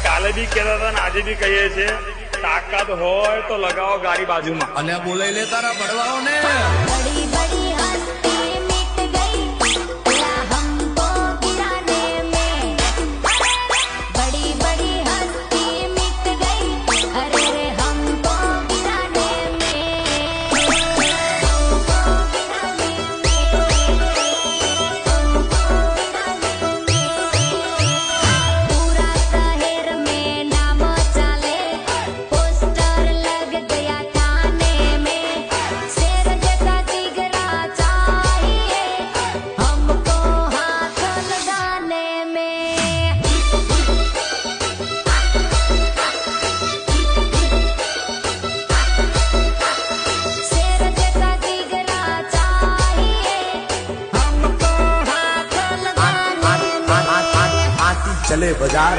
કાલે બી કહેતા હતા ને આજે બી કહીએ છીએ, તાકાત હોય તો લગાવો ગાડી બાજુમાં. અને બોલાઈ લે તારા ભડવાઓ ને. बड़ी बड़ी हस्ती मिट गई या हमको गिराने में, बड़ी बड़ी हस्ती मिट गई अरे रे हमको गिराने में, पूरा शहर में नाम चाले, पोस्टर लग गया थाने में, शेर जैसा जिगरा चाहिए हमको हाथ लगाने में, शेर जैसा जिगरा चाहिए हमको हाथ लगाने में। चले बाजार